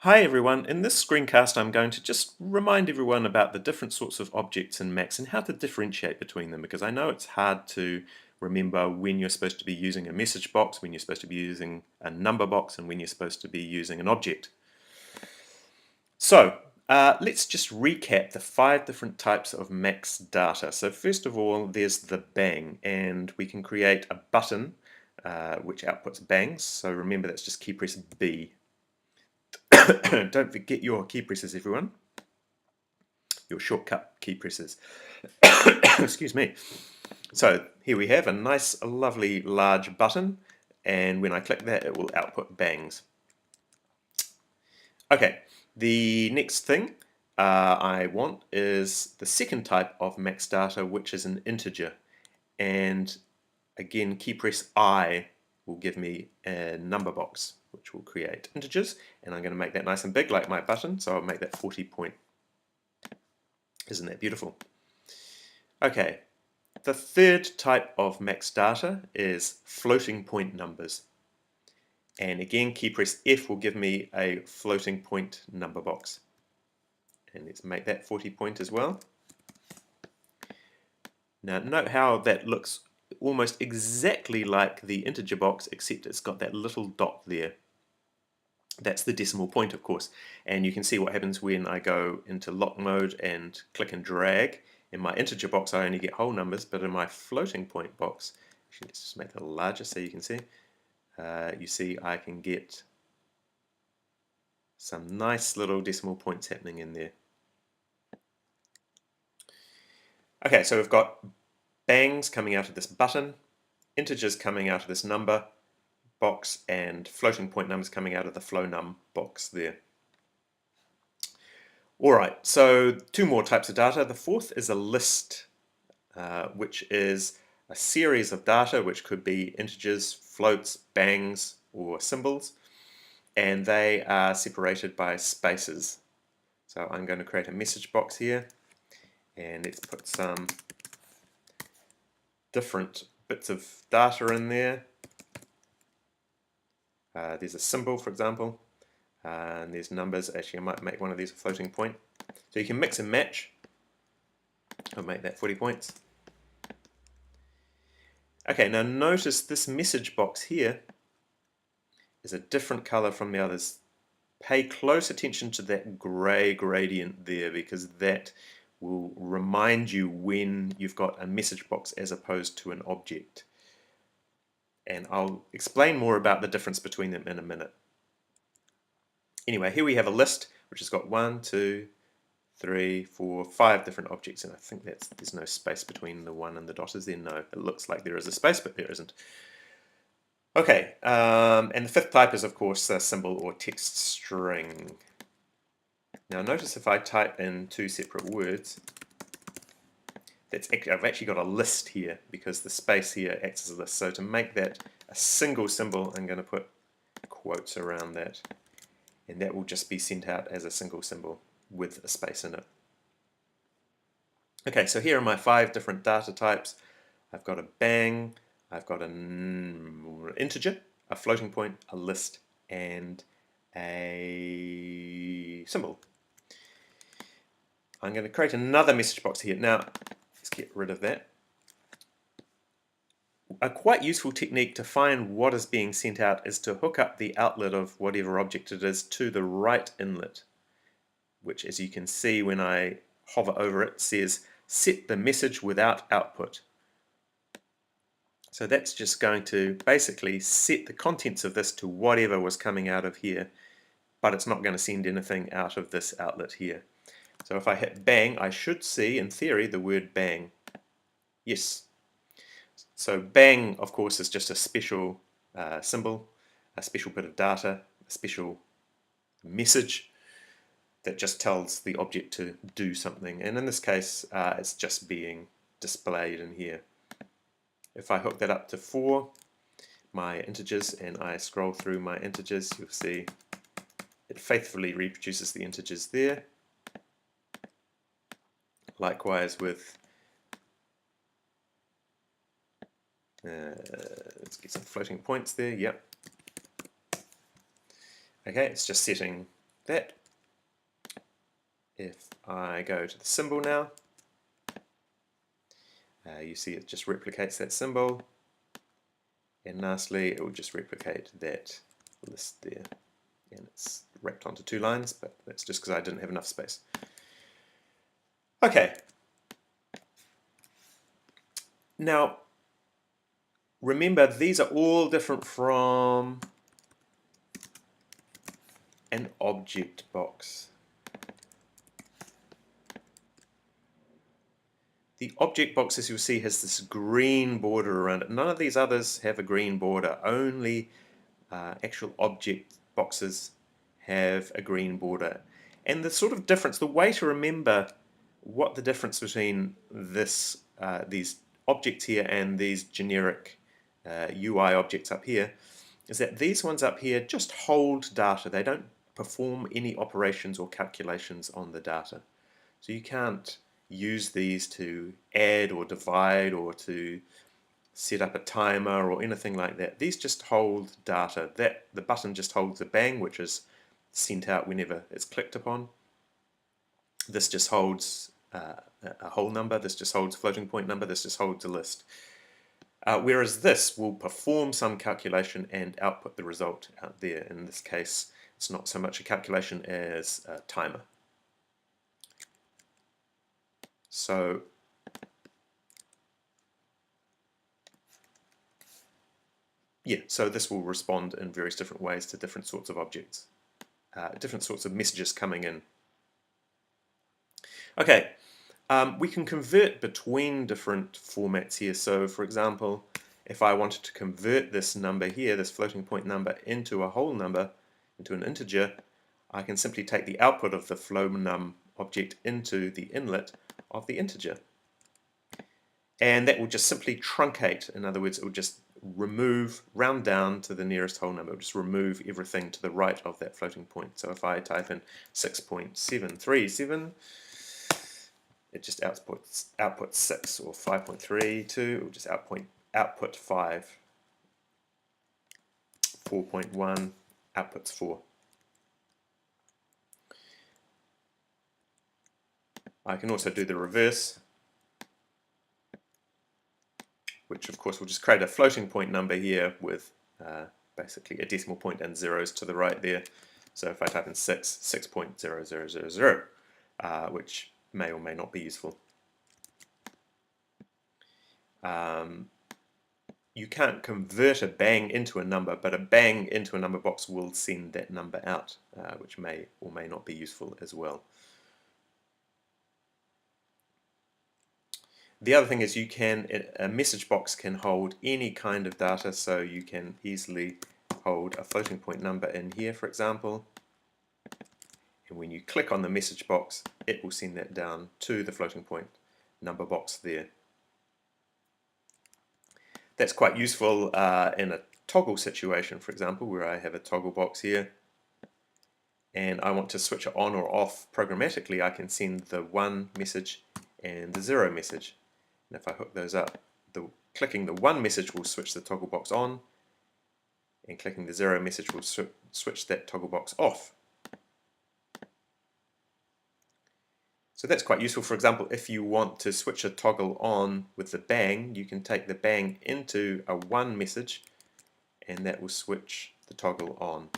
Hi everyone, in this screencast I'm going to just remind everyone about the different sorts of objects in Max and how to differentiate between them, because I know it's hard to remember when you're supposed to be using a message box, when you're supposed to be using a number box, and when you're supposed to be using an object. So let's just recap the 5 different types of Max data. So first of all, there's the bang, and we can create a button which outputs bangs. So remember, that's just key press B. Don't forget your key presses, everyone. Your shortcut key presses. Excuse me. So here we have a nice, lovely, large button, and when I click that, it will output bangs. Okay, the next thing I want is the second type of max data, which is an integer. And again, key press I will give me a number box, which will create integers, and I'm going to make that nice and big like my button, so I'll make that 40 point. Isn't that beautiful? Okay, the third type of max data is floating point numbers. And again, key press F will give me a floating point number box. And let's make that 40 point as well. Now note how that looks almost exactly like the integer box, except it's got that little dot there. That's the decimal point, of course. And you can see what happens when I go into lock mode and click and drag. In my integer box, I only get whole numbers, but in my floating point box, actually, let's just make it larger so you can see. You see I can get some nice little decimal points happening in there. Okay, so we've got bangs coming out of this button, integers coming out of this number box, and floating point numbers coming out of the flow num box there. Alright, so 2 more types of data. The fourth is a list, which is a series of data, which could be integers, floats, bangs, or symbols, and they are separated by spaces. So I'm going to create a message box here, and let's put some different bits of data in there. There's a symbol, for example, and there's numbers. Actually, I might make one of these a floating point. So you can mix and match. I'll make that 40 points. Okay, now notice this message box here is a different color from the others. Pay close attention to that gray gradient there, because that will remind you when you've got a message box as opposed to an object. And I'll explain more about the difference between them in a minute. Anyway, here we have a list which has got 1, 2, 3, 4, 5 different objects, and I think there's no space between the 1 and the dot, is there? No, it looks like there is a space, but there isn't. Okay, and the fifth type is, of course, a symbol or text string. Now notice if I type in 2 separate words, I've actually got a list here, because the space here acts as a list. So to make that a single symbol, I'm going to put quotes around that, and that will just be sent out as a single symbol with a space in it. Okay, so here are my 5 different data types. I've got a bang, I've got an integer, a floating point, a list, and a symbol. I'm going to create another message box here. Now, let's get rid of that. A quite useful technique to find what is being sent out is to hook up the outlet of whatever object it is to the right inlet, which, as you can see when I hover over it, says set the message without output. So that's just going to basically set the contents of this to whatever was coming out of here, but it's not going to send anything out of this outlet here. So if I hit bang, I should see, in theory, the word bang. Yes. So bang, of course, is just a special symbol, a special bit of data, a special message that just tells the object to do something. And in this case, it's just being displayed in here. If I hook that up to 4, my integers, and I scroll through my integers, you'll see it faithfully reproduces the integers there. Likewise with, let's get some floating points there, yep. Okay, it's just setting that. If I go to the symbol now, you see it just replicates that symbol, and lastly it will just replicate that list there, and it's wrapped onto 2 lines, but that's just because I didn't have enough space. Okay, now remember these are all different from an object box. The object box, as you'll see, has this green border around it. None of these others have a green border. Only actual object boxes have a green border. And the sort of difference, the way to remember what the difference between this, these objects here and these generic UI objects up here, is that these ones up here just hold data. They don't perform any operations or calculations on the data. So you can't use these to add or divide or to set up a timer or anything like that. These just hold data. The button just holds a bang, which is sent out whenever it's clicked upon. This just holds a whole number. This just holds floating point number. This just holds a list. Whereas this will perform some calculation and output the result out there. In this case, it's not so much a calculation as a timer. So yeah, so this will respond in various different ways to different sorts of objects, different sorts of messages coming in. Okay, we can convert between different formats here. So for example, if I wanted to convert this number here, this floating point number, into a whole number, into an integer, I can simply take the output of the flownum object into the inlet of the integer. And that will just simply truncate. In other words, it will just remove, round down to the nearest whole number. It will just remove everything to the right of that floating point. So if I type in 6.737, it just outputs 6, or 5.32, it will just output 5. 4.1 outputs 4. I can also do the reverse, which of course will just create a floating point number here with basically a decimal point and zeros to the right there. So if I type in 6.0000, which may or may not be useful. You can't convert a bang into a number, but a bang into a number box will send that number out, which may or may not be useful as well. The other thing is a message box can hold any kind of data, so you can easily hold a floating point number in here, for example, and when you click on the message box, it will send that down to the floating point number box there. That's quite useful in a toggle situation, for example, where I have a toggle box here and I want to switch it on or off programmatically. I can send the 1 message and the 0 message. And if I hook those up, clicking the 1 message will switch the toggle box on, and clicking the 0 message will switch that toggle box off. So that's quite useful. For example, if you want to switch a toggle on with the bang, you can take the bang into a 1 message, and that will switch the toggle on.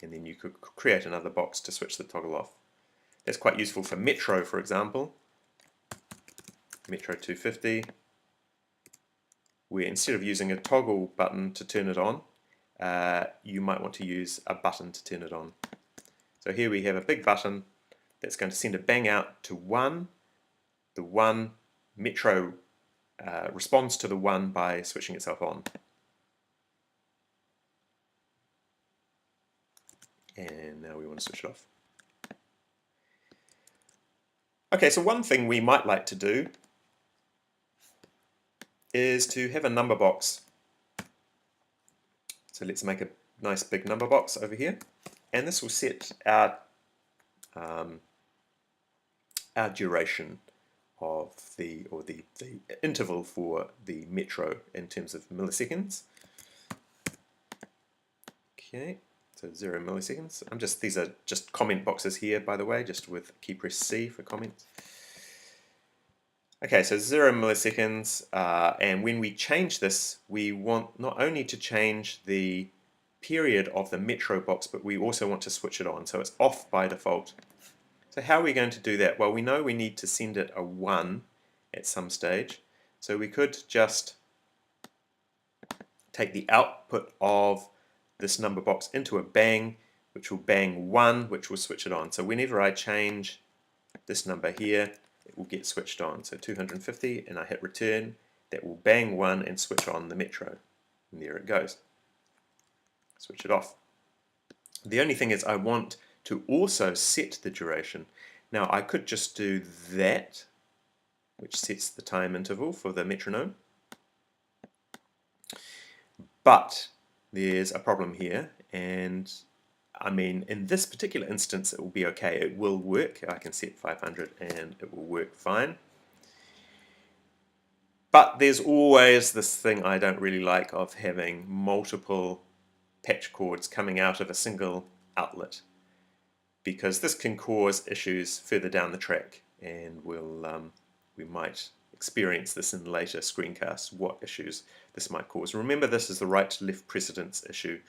And then you could create another box to switch the toggle off. That's quite useful for Metro, for example. Metro 250, where instead of using a toggle button to turn it on, you might want to use a button to turn it on. So here we have a big button that's going to send a bang out to 1. The 1 Metro responds to the 1 by switching itself on. And now we want to switch it off. Okay, so one thing we might like to do is to have a number box. So let's make a nice big number box over here, and this will set our duration of the interval for the Metro in terms of milliseconds. Okay, So 0 milliseconds. These are just comment boxes here, by the way, just with key press C for comments. Okay, so 0 milliseconds, and when we change this, we want not only to change the period of the Metro box, but we also want to switch it on, so it's off by default. So how are we going to do that? Well, we know we need to send it a 1 at some stage, so we could just take the output of this number box into a bang, which will bang 1, which will switch it on. So whenever I change this number here, it will get switched on. So 250, and I hit return, that will bang 1 and switch on the Metro. And there it goes. Switch it off. The only thing is I want to also set the duration. Now I could just do that, which sets the time interval for the metronome. But there's a problem here, and I mean, in this particular instance, it will be okay. It will work. I can set 500 and it will work fine. But there's always this thing I don't really like of having multiple patch chords coming out of a single outlet, because this can cause issues further down the track, and we might experience this in later screencasts, what issues this might cause. Remember, this is the right to left precedence issue,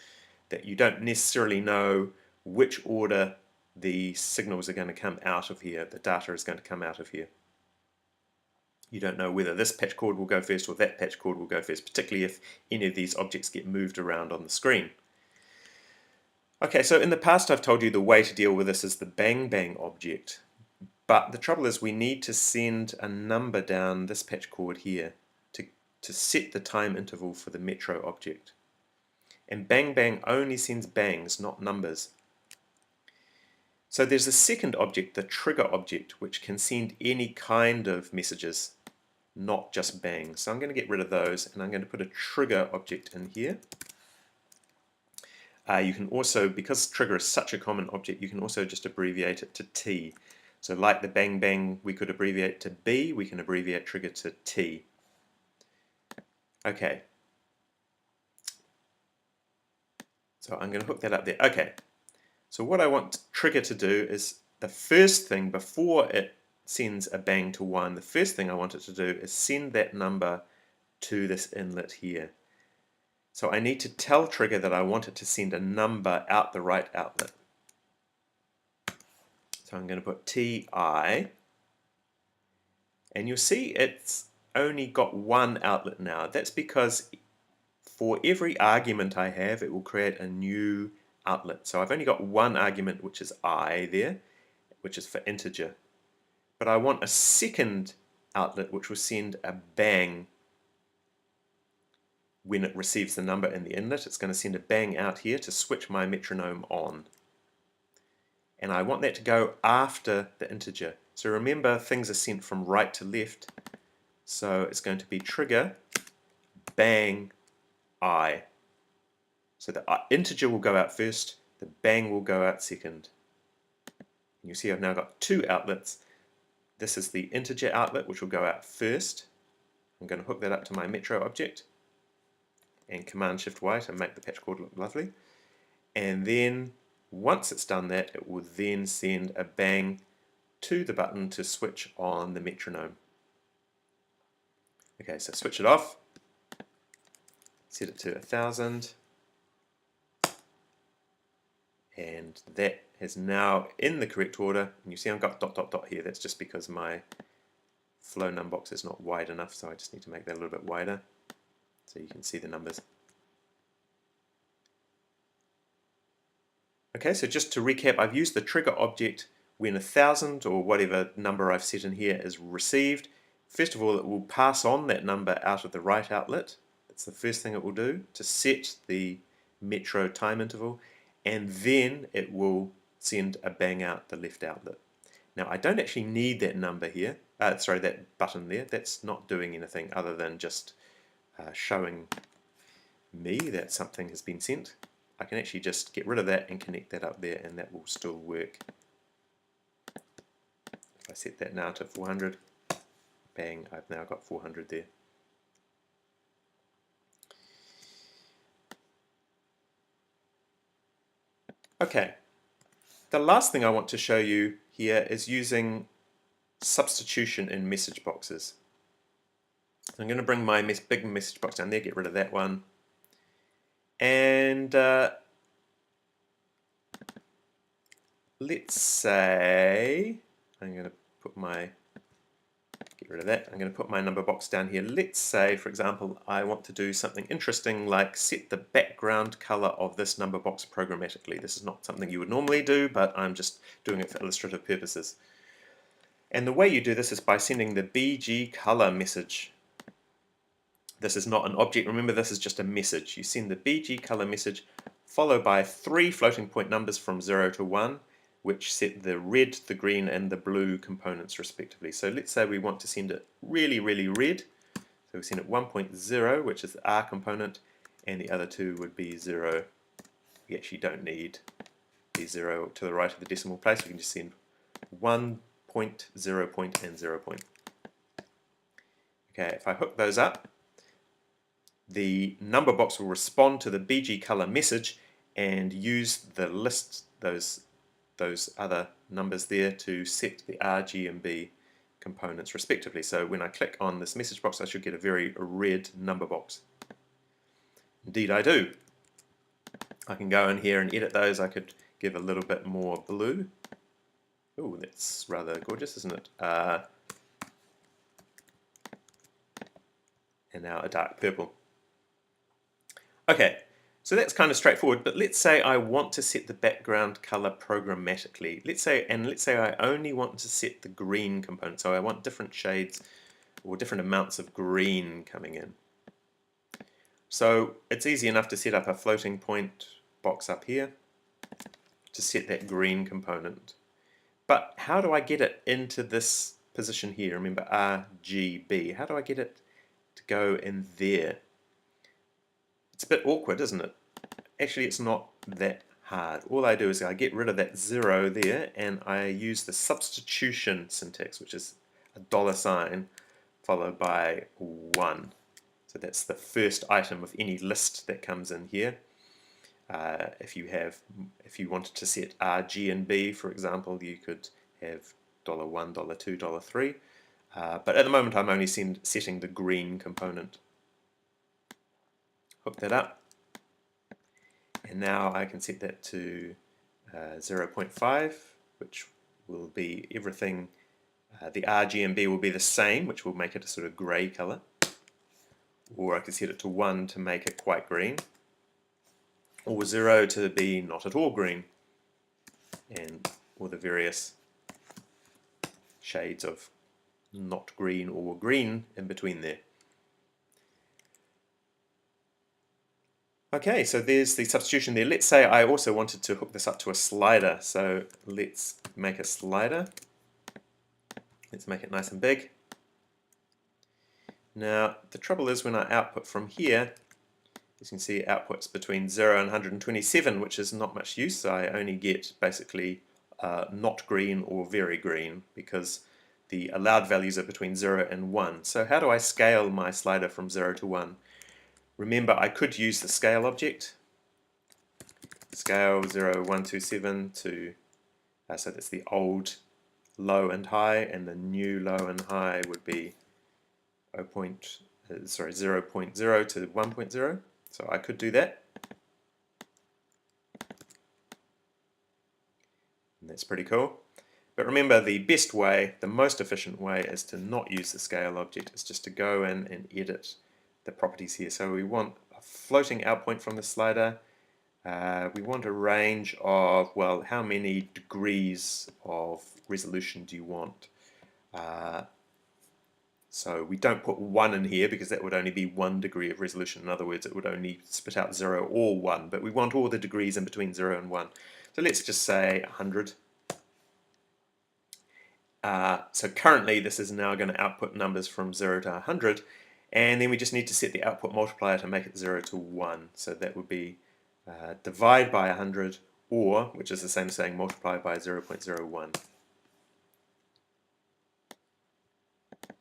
that you don't necessarily know which order the signals are going to come out of here, the data is going to come out of here. You don't know whether this patch chord will go first or that patch chord will go first, particularly if any of these objects get moved around on the screen. Okay, so in the past I've told you the way to deal with this is the Bangbang object, but the trouble is we need to send a number down this patch chord here to set the time interval for the Metro object. And Bangbang only sends bangs, not numbers. So there's a second object, the trigger object, which can send any kind of messages, not just bangs. So I'm going to get rid of those, and I'm going to put a trigger object in here. You can also, because trigger is such a common object, you can also just abbreviate it to T. So like the Bangbang we could abbreviate to B, we can abbreviate trigger to T. Okay. So I'm going to hook that up there. Okay. So what I want trigger to do is the first thing, before it sends a bang to 1, the first thing I want it to do is send that number to this inlet here. So I need to tell trigger that I want it to send a number out the right outlet. So I'm going to put TI, and you'll see it's only got one outlet now. That's because for every argument I have, it will create a new outlet. So I've only got one argument, which is I there, which is for integer. But I want a second outlet which will send a bang when it receives the number in the inlet. It's going to send a bang out here to switch my metronome on. And I want that to go after the integer. So remember, things are sent from right to left. So it's going to be trigger bang I. So the integer will go out first, the bang will go out second. And you see I've now got two outlets. This is the integer outlet, which will go out first. I'm going to hook that up to my Metro object and Command-Shift-Y to make the patch chord look lovely. And then once it's done that, it will then send a bang to the button to switch on the metronome. Okay, so switch it off, set it to 1000, and that is now in the correct order. And you see I've got ... here. That's just because my flow numbox is not wide enough, so I just need to make that a little bit wider so you can see the numbers. Okay, so just to recap, I've used the trigger object when 1000 or whatever number I've set in here is received. First of all, it will pass on that number out of the right outlet. That's the first thing it will do to set the Metro time interval, and then it will send a bang out the left outlet. Now I don't actually need that number here, that button there. That's not doing anything other than just showing me that something has been sent. I can actually just get rid of that and connect that up there, and that will still work. If I set that now to 400, bang, I've now got 400 there. Okay, the last thing I want to show you here is using substitution in message boxes. I'm going to bring my big message box down there, get rid of that one, and let's say I'm going to put my get rid of that. I'm going to put my number box down here. Let's say, for example, I want to do something interesting like set the background color of this number box programmatically. This is not something you would normally do, but I'm just doing it for illustrative purposes. And the way you do this is by sending the BG color message. This is not an object. Remember, this is just a message. You send the BG color message followed by 3 floating point numbers from 0 to 1, which set the red, the green, and the blue components respectively. So let's say we want to send it really, really red. So we send it 1.0, which is the R component, and the other two would be 0. We actually don't need the 0 to the right of the decimal place. We can just send 1 point, 0 point, and 0 point. Okay, if I hook those up, the number box will respond to the BG color message and use the list, those other numbers there, to set the R, G, and B components respectively. So when I click on this message box, I should get a very red number box. Indeed I do. I can go in here and edit those. I could give a little bit more blue. Oh, that's rather gorgeous, isn't it? And now a dark purple. Okay, so that's kind of straightforward, but let's say I want to set the background color programmatically. Let's say I only want to set the green component, so I want different shades or different amounts of green coming in. So it's easy enough to set up a floating point box up here to set that green component. But how do I get it into this position here? Remember RGB. How do I get it to go in there? It's a bit awkward, isn't it? Actually, it's not that hard. All I do is I get rid of that 0 there, and I use the substitution syntax, which is a $sign followed by 1. So that's the first item of any list that comes in here. If you wanted to set R, G, and B, for example, you could have $1, $2, $3. But at the moment, I'm only setting the green component. Hook that up, and now I can set that to 0.5, which will be everything. The R, G, and B will be the same, which will make it a sort of grey colour. Or I could set it to 1 to make it quite green, or 0 to be not at all green, and all the various shades of not green or green in between there. Okay, so there's the substitution there. Let's say I also wanted to hook this up to a slider. So let's make a slider. Let's make it nice and big. Now, the trouble is when I output from here, as you can see, outputs between 0 and 127, which is not much use. I only get basically not green or very green, because the allowed values are between 0 and 1. So how do I scale my slider from 0 to 1? Remember, I could use the scale object. Scale 0, 1, 2, 7 to, so that's the old low and high, and the new low and high would be 0.0 to 1.0. So I could do that. And that's pretty cool. But remember, the best way, the most efficient way, is to not use the scale object. It's just to go in and edit the properties here. So we want a floating out point from the slider. We want a range of, well, how many degrees of resolution do you want? So we don't put 1 in here because that would only be 1 degree of resolution. In other words, it would only spit out 0 or 1, but we want all the degrees in between 0 and 1. So let's just say 100. So currently this is now going to output numbers from 0 to 100, and then we just need to set the output multiplier to make it 0 to 1. So that would be divide by 100, or, which is the same as saying multiply by 0.01.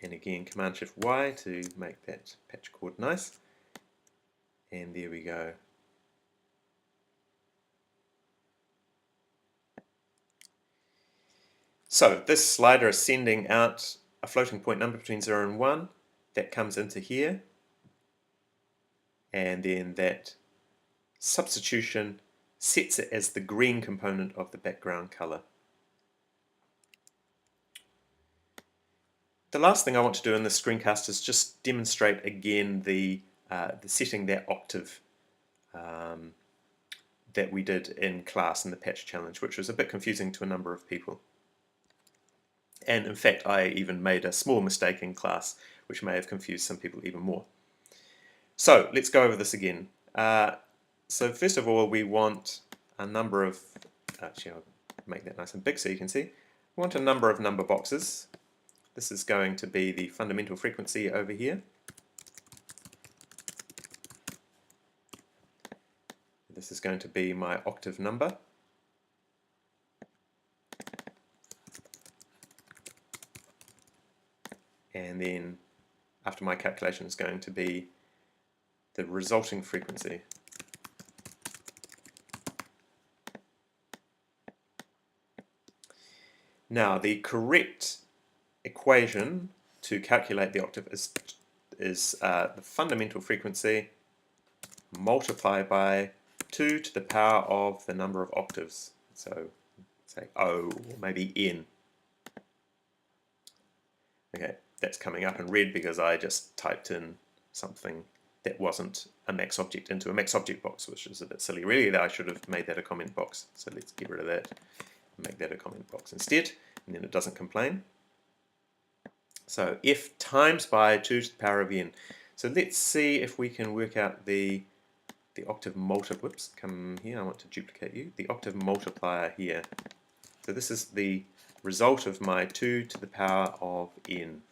And again, Command-Shift-Y to make that patch cord nice. And there we go. So this slider is sending out a floating point number between 0 and 1 that comes into here, and then that substitution sets it as the green component of the background color. The last thing I want to do in this screencast is just demonstrate again the setting that octave that we did in class in the patch challenge, which was a bit confusing to a number of people. And in fact, I even made a small mistake in class, which may have confused some people even more. So let's go over this again. So first of all, we want a number of, actually I'll make that nice and big so you can see. We want a number of number boxes. This is going to be the fundamental frequency over here. This is going to be my octave number. And then after my calculation is going to be the resulting frequency. Now the correct equation to calculate the octave is the fundamental frequency multiplied by 2 to the power of the number of octaves. So say O or maybe N. Okay, that's coming up in red because I just typed in something that wasn't a max object into a max object box, which is a bit silly. Really, I should have made that a comment box. So let's get rid of that and make that a comment box instead, and then it doesn't complain. So F times by 2 to the power of N. So let's see if we can work out the octave multiplier. Whoops, come here, I want to duplicate you. The octave multiplier here. So this is the result of my 2 to the power of N.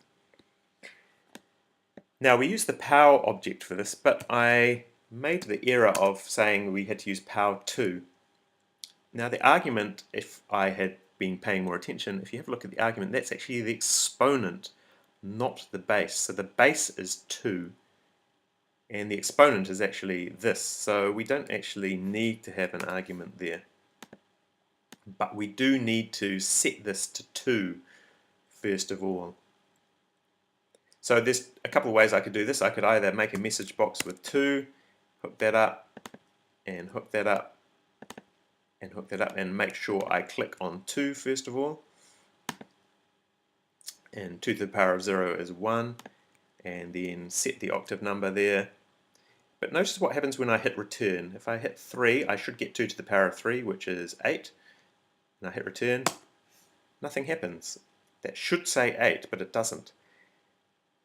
Now we use the power object for this, but I made the error of saying we had to use power 2. Now the argument, if I had been paying more attention, if you have a look at the argument, that's actually the exponent, not the base. So the base is 2 and the exponent is actually this. So we don't actually need to have an argument there. But we do need to set this to 2 first of all. So there's a couple of ways I could do this. I could either make a message box with 2, hook that up, and hook that up, and hook that up, and make sure I click on 2 first of all. And 2 to the power of 0 is 1, and then set the octave number there. But notice what happens when I hit return. If I hit 3, I should get 2 to the power of 3, which is 8. And I hit return, nothing happens. That should say 8, but it doesn't.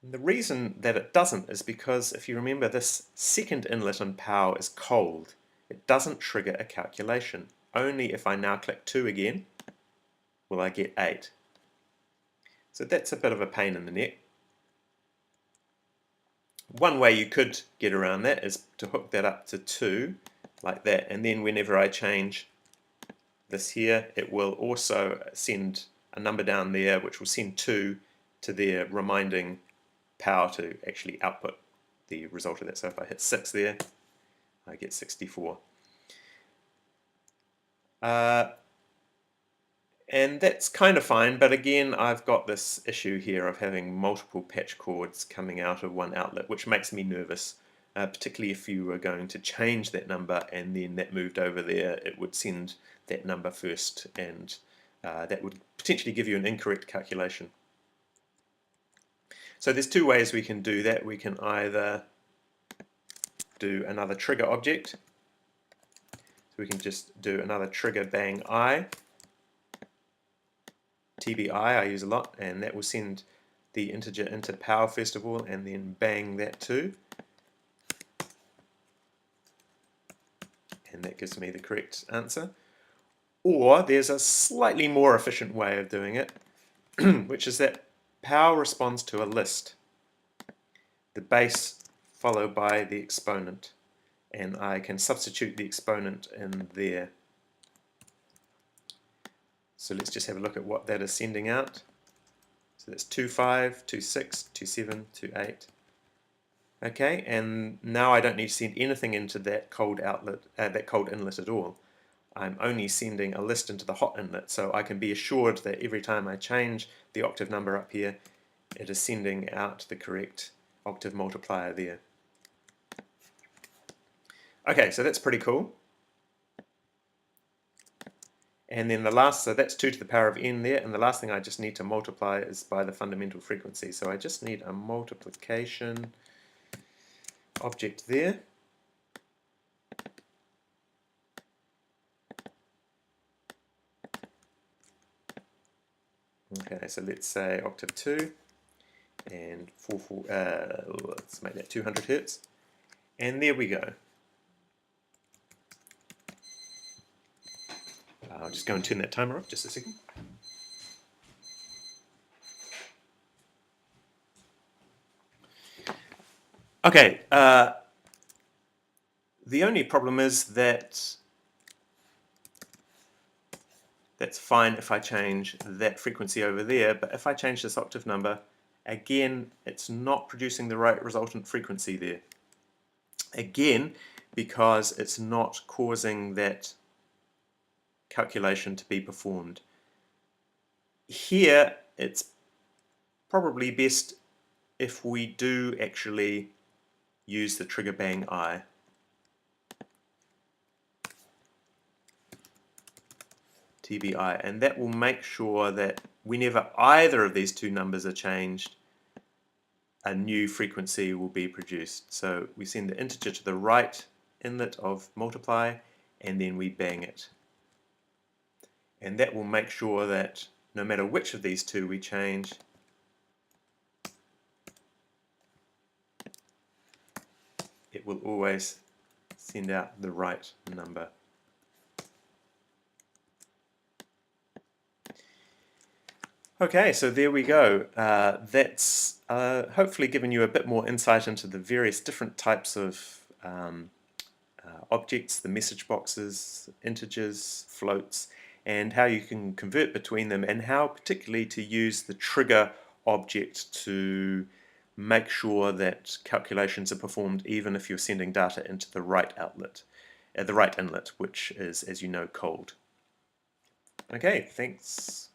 And the reason that it doesn't is because, if you remember, this second inlet on power is cold. It doesn't trigger a calculation. Only if I now click 2 again will I get 8. So that's a bit of a pain in the neck. One way you could get around that is to hook that up to 2 like that, and then whenever I change this here, it will also send a number down there which will send 2 to there, reminding power to actually output the result of that. So if I hit 6 there, I get 64. And that's kind of fine, but again I've got this issue here of having multiple patch chords coming out of one outlet, which makes me nervous, particularly if you were going to change that number and then that moved over there, it would send that number first, and that would potentially give you an incorrect calculation. So there's two ways we can do that. We can either do another trigger object, so we can just do another trigger bang I, TBI I use a lot, and that will send the integer into power first of all, and then bang that too, and that gives me the correct answer. Or there's a slightly more efficient way of doing it, which is that power responds to a list, the base followed by the exponent, and I can substitute the exponent in there. So let's just have a look at what that is sending out. So that's 25, 26, 27, 28. Okay, and now I don't need to send anything into that cold outlet, that cold inlet at all. I'm only sending a list into the hot inlet, so I can be assured that every time I change the octave number up here, it is sending out the correct octave multiplier there. Okay, so that's pretty cool. And then the last, so that's 2 to the power of n there, and the last thing I just need to multiply is by the fundamental frequency. So I just need a multiplication object there. Okay, so let's say octave 2 and let's make that 200 Hertz. And there we go. I'll just go and turn that timer off just a second. Okay, the only problem is that that's fine if I change that frequency over there, but if I change this octave number, again, it's not producing the right resultant frequency there. Again, because it's not causing that calculation to be performed. Here, it's probably best if we do actually use the trigger bang I. TBI, and that will make sure that whenever either of these two numbers are changed, a new frequency will be produced. So we send the integer to the right inlet of multiply, and then we bang it. And that will make sure that no matter which of these two we change, it will always send out the right number. Okay, so there we go. That's hopefully given you a bit more insight into the various different types of objects, the message boxes, integers, floats, and how you can convert between them, and how particularly to use the trigger object to make sure that calculations are performed even if you're sending data into the right outlet, the right inlet, which is, as you know, cold. Okay, thanks.